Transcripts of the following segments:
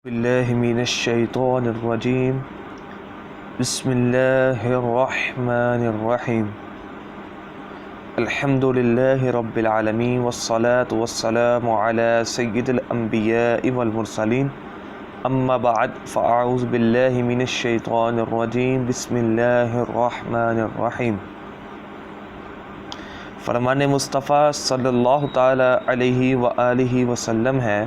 باللہ من الشیطان الرجیم بسم اللہ الرحمن الرحیم الحمد للہ رب العالمین والصلاة والسلام علی سید الانبیاء والمرسلین اما بعد فاعوذ باللہ من الشیطان الرجیم بسم اللہ الرحمن الرحیم۔ فرمان مصطفیٰ صلی اللہ تعالی علیہ وآلہ وسلم ہے،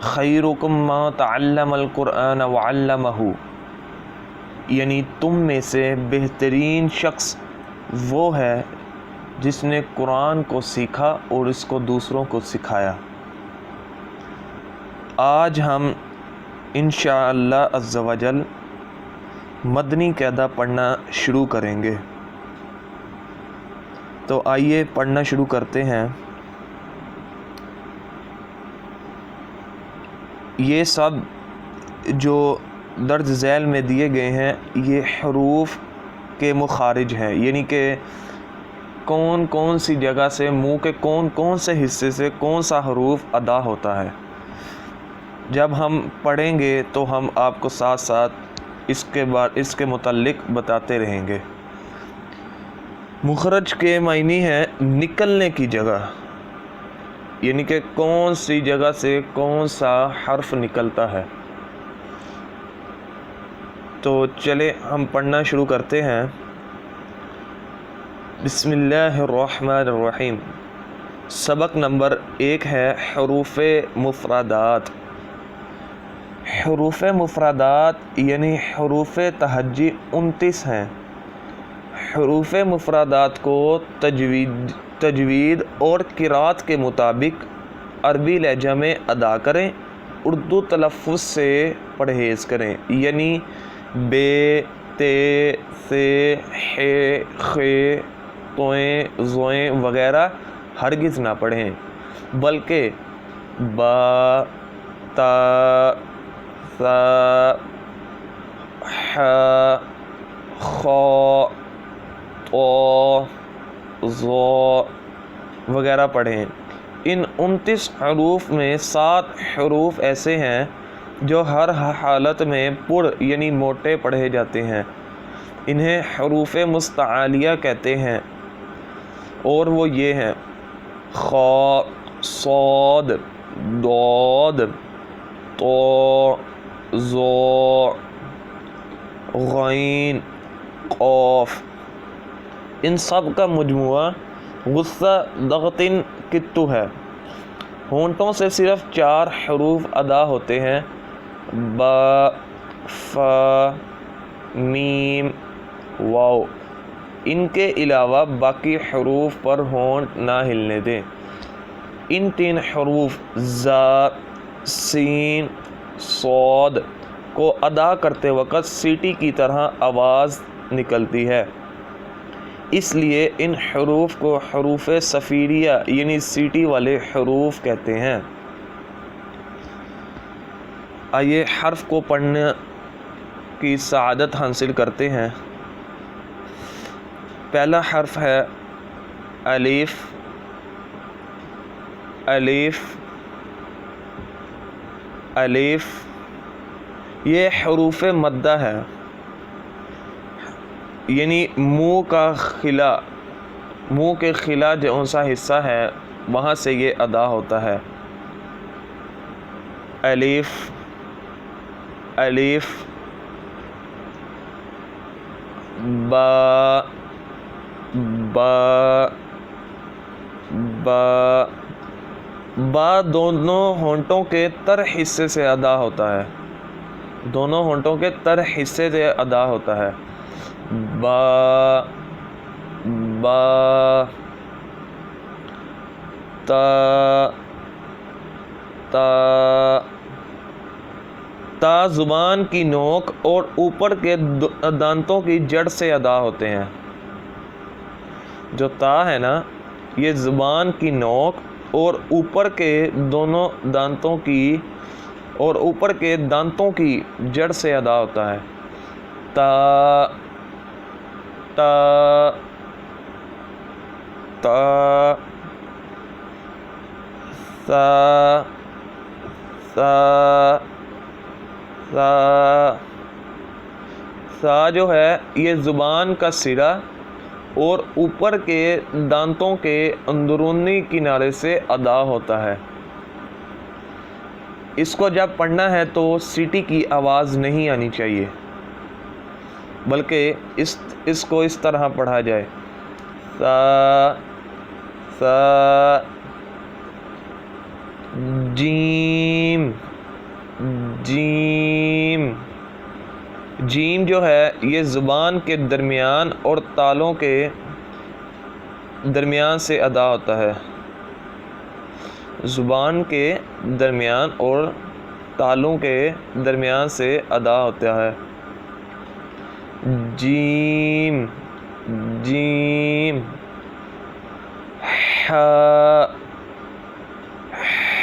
خیرکم ما تعلم القرآن وعلمہ، یعنی تم میں سے بہترین شخص وہ ہے جس نے قرآن کو سیکھا اور اس کو دوسروں کو سکھایا۔ آج ہم انشاءاللہ عز و جل مدنی قاعدہ پڑھنا شروع کریں گے، تو آئیے پڑھنا شروع کرتے ہیں۔ یہ سب جو درج ذیل میں دیے گئے ہیں یہ حروف کے مخارج ہیں، یعنی کہ کون کون سی جگہ سے، منہ کے کون کون سے حصے سے کون سا حروف ادا ہوتا ہے۔ جب ہم پڑھیں گے تو ہم آپ کو ساتھ ساتھ اس کے متعلق بتاتے رہیں گے۔ مخرج کے معنی ہے نکلنے کی جگہ، یعنی کہ کون سی جگہ سے کون سا حرف نکلتا ہے۔ تو چلے ہم پڑھنا شروع کرتے ہیں۔ بسم اللہ الرحمن الرحیم۔ سبق نمبر 1 ہے حروف مفردات۔ حروف مفردات یعنی حروف تہجی 29 ہیں۔ حروف مفردات کو تجوید اور قرات کے مطابق عربی لہجہ میں ادا کریں، اردو تلفظ سے پرہیز کریں، یعنی بے، تے، سے، ہے، خے، توئیں، زوئیں وغیرہ ہرگز نہ پڑھیں، بلکہ با، تا، ثا، حا، خا، تو، ظا وغیرہ پڑھیں۔ ان 29 حروف میں 7 حروف ایسے ہیں جو ہر حالت میں پر یعنی موٹے پڑھے جاتے ہیں، انہیں حروف مستعلیہ کہتے ہیں، اور وہ یہ ہیں: خا، صاد، ضاد، طا، ظا، غین، قاف۔ ان سب کا مجموعہ غصہ ضغطن کتو ہے۔ ہونٹوں سے صرف 4 حروف ادا ہوتے ہیں: با، فا، میم، واو۔ ان کے علاوہ باقی حروف پر ہونٹ نہ ہلنے دیں۔ ان 3 حروف زا، سین، صاد کو ادا کرتے وقت سیٹی کی طرح آواز نکلتی ہے، اس لیے ان حروف کو حروف صفیریہ یعنی سیٹی والے حروف کہتے ہیں۔ آئیے حرف کو پڑھنے کی سعادت حاصل کرتے ہیں۔ پہلا حرف ہے الف۔ الف، الف یہ حروف مدہ ہے، یعنی منہ کا خلا، منہ کے خلا جو سا حصہ ہے وہاں سے یہ ادا ہوتا ہے۔ الف، الف، با، با، با۔ با دونوں ہونٹوں کے تر حصے سے ادا ہوتا ہے، دونوں ہونٹوں کے تر حصے سے ادا ہوتا ہے۔ با، با، تا، تا۔ تا زبان کی نوک اور اوپر کے دانتوں کی جڑ سے ادا ہوتے ہیں۔ جو تا ہے نا، یہ زبان کی نوک اور اوپر کے دونوں دانتوں کی اور اوپر کے دانتوں کی جڑ سے ادا ہوتا ہے۔ تا، تا، تا، سا، سا، سا سا جو ہے یہ زبان کا سرا اور اوپر کے دانتوں کے اندرونی کنارے سے ادا ہوتا ہے. اس کو جب پڑھنا ہے تو سیٹی کی آواز نہیں آنی چاہیے، بلکہ اس کو اس طرح پڑھا جائے. سا سا جیم جیم. جیم جو ہے یہ زبان کے درمیان اور تالوں کے درمیان سے ادا ہوتا ہے. زبان کے درمیان اور تالوں کے درمیان سے ادا ہوتا ہے. جیم جیم. ح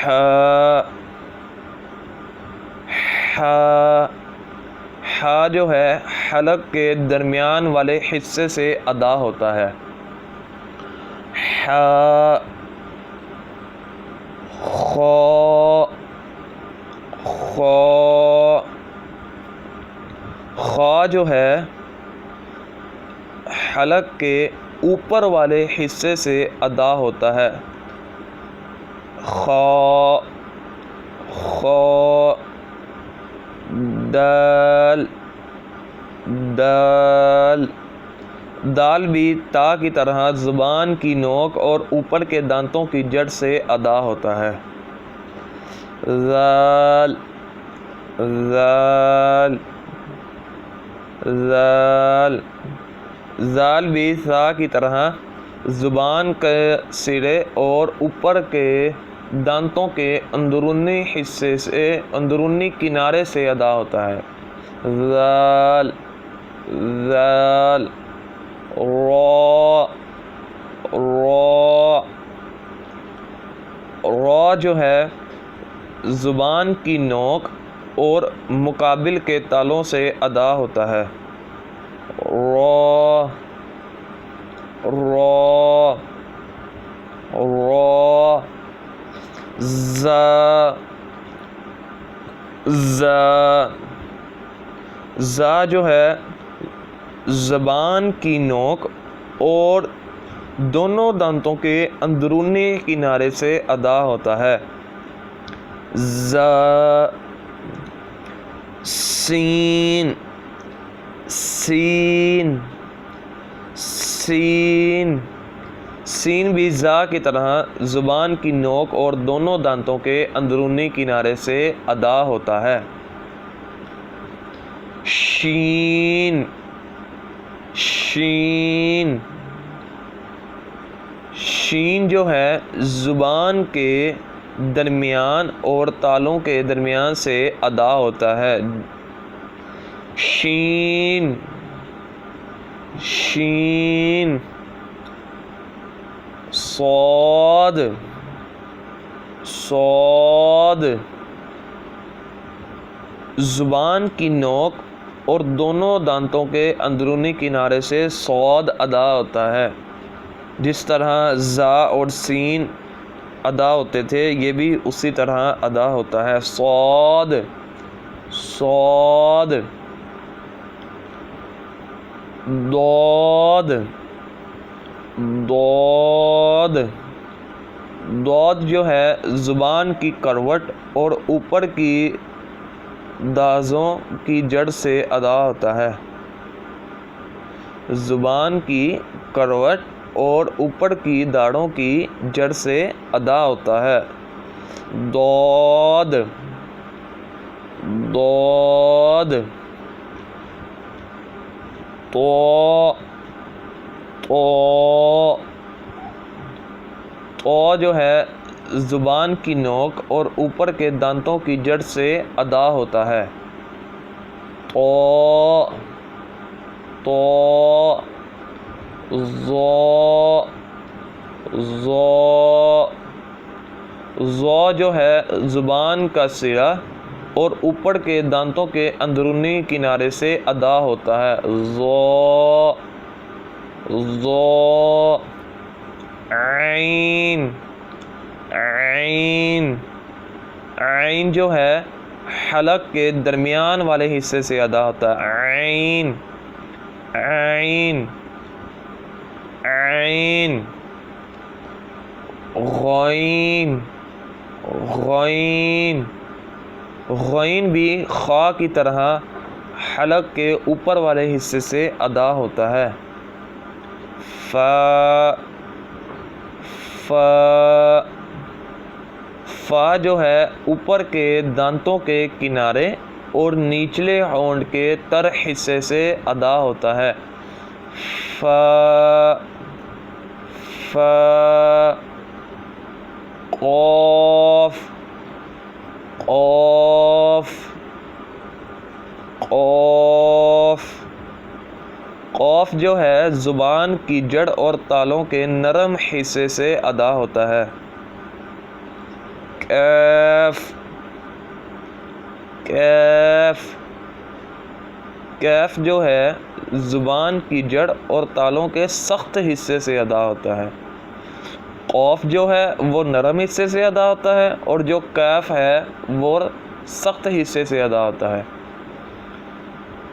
ح ح. ح جو ہے حلق کے درمیان والے حصے سے ادا ہوتا ہے. ح. خا خا. خا جو ہے حلق کے اوپر والے حصے سے ادا ہوتا ہے. خا خا. دال دال. دال بھی تا کی طرح زبان کی نوک اور اوپر کے دانتوں کی جڑ سے ادا ہوتا ہے. ذال ذال ذال. ذال بھی سا کی طرح زبان کے سرے اور اوپر کے دانتوں کے اندرونی حصے سے اندرونی کنارے سے ادا ہوتا ہے. ذال ذال. را را. را جو ہے زبان کی نوک اور مقابل کے تالوں سے ادا ہوتا ہے. را را را. زا زا. زا جو ہے زبان کی نوک اور دونوں دانتوں کے اندرونی کنارے سے ادا ہوتا ہے. زا. سین سین سین. سین بھی زا کی طرح زبان کی نوک اور دونوں دانتوں کے اندرونی کنارے سے ادا ہوتا ہے. شین شین. شین جو ہے زبان کے درمیان اور تالوں کے درمیان سے ادا ہوتا ہے. شین شین. صاد صاد. زبان کی نوک اور دونوں دانتوں کے اندرونی کنارے سے صاد ادا ہوتا ہے. جس طرح زا اور سین ادا ہوتے تھے یہ بھی اسی طرح ادا ہوتا ہے. صاد صاد. ضاد ضاد. ضاد جو ہے زبان کی کروٹ اور اوپر کی دازوں کی جڑ سے ادا ہوتا ہے. زبان کی کروٹ اور اوپر کی داڑھوں کی جڑ سے ادا ہوتا ہے. ضاد ضاد. طا طا. طا جو ہے زبان کی نوک اور اوپر کے دانتوں کی جڑ سے ادا ہوتا ہے. طا طا. ظا ظا. ظا جو ہے زبان کا سرا اور اوپر کے دانتوں کے اندرونی کنارے سے ادا ہوتا ہے. ظا ظا. عین عین. عین جو ہے حلق کے درمیان والے حصے سے ادا ہوتا ہے، عین عین عین، غین غین، غین بھی خا کی طرح حلق کے اوپر والے حصے سے ادا ہوتا ہے، فا فا، فا جو ہے اوپر کے دانتوں کے کنارے اور نچلے ہونٹ کے تر حصے سے ادا ہوتا ہے، فا فا، قوف قوف قوف، قوف جو ہے زبان کی جڑ اور تالوں کے نرم حصے سے ادا ہوتا ہے، کیف کیف، کیف جو ہے زبان کی جڑ اور تالوں کے سخت حصے سے ادا ہوتا ہے، قوف جو ہے وہ نرم حصے سے ادا ہوتا ہے اور جو کیف ہے وہ سخت حصے سے ادا ہوتا ہے،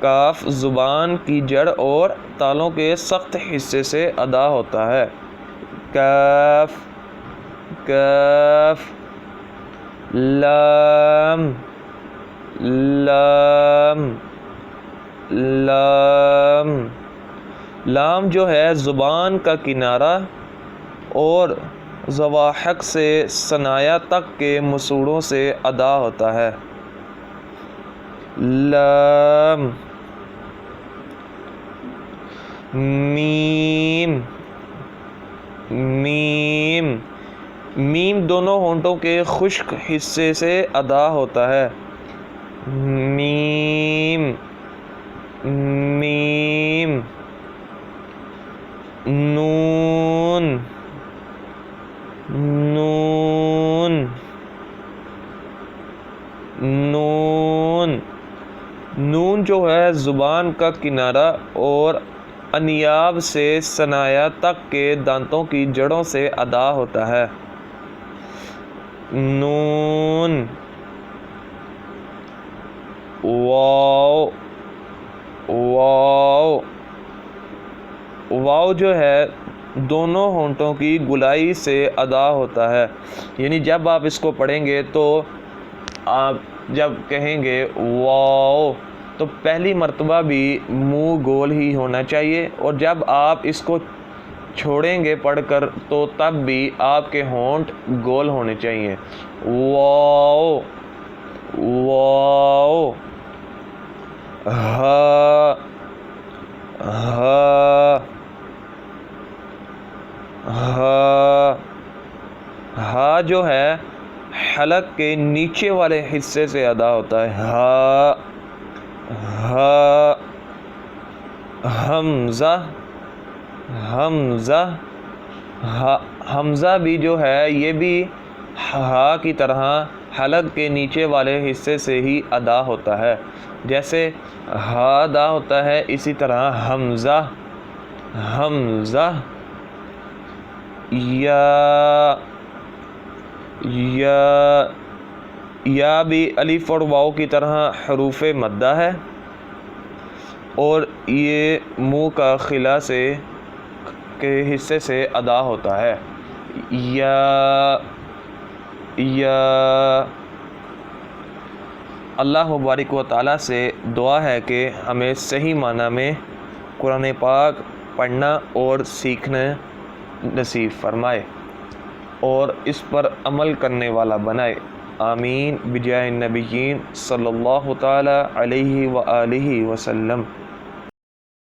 کاف زبان کی جڑ اور تالوں کے سخت حصے سے ادا ہوتا ہے، کاف کاف، لام لام لام، لام جو ہے زبان کا کنارہ اور ضواحک سے ثنایا تک کے مسوڑوں سے ادا ہوتا ہے، لام، میم میم، میم دونوں ہونٹوں کے خشک حصے سے ادا ہوتا ہے، میم میم، نون نون نون، نون جو ہے زبان کا کنارہ اور انیاب سے ثنایا تک کے دانتوں کی جڑوں سے ادا ہوتا ہے، نون، واو واو، واو جو ہے دونوں ہونٹوں کی گلائی سے ادا ہوتا ہے، یعنی جب آپ اس کو پڑھیں گے تو آپ جب کہیں گے واو تو پہلی مرتبہ بھی منہ گول ہی ہونا چاہیے، اور جب آپ اس کو چھوڑیں گے پڑھ کر تو تب بھی آپ کے ہونٹ گول ہونے چاہیے، واو واو، ہا ہا ہا، ہا جو ہے حلق کے نیچے والے حصے سے ادا ہوتا ہے، ہا ہا، حمزہ حمزہ، حمزہ بھی جو ہے یہ بھی ہا کی طرح حلق کے نیچے والے حصے سے ہی ادا ہوتا ہے، جیسے ہا ادا ہوتا ہے اسی طرح حمزہ حمزہ، یا یا، یا بھی الف اور واو کی طرح حروف مدہ ہے اور یہ منہ کا خلا سے کے حصے سے ادا ہوتا ہے، یا یا۔ اللہ مبارک و تعالیٰ سے دعا ہے کہ ہمیں صحیح معنی میں قرآن پاک پڑھنا اور سیکھنا نصیب فرمائے اور اس پر عمل کرنے والا بنائے، آمین بجاہ النبیین صلی اللہ تعالی علیہ وآلہ وسلم۔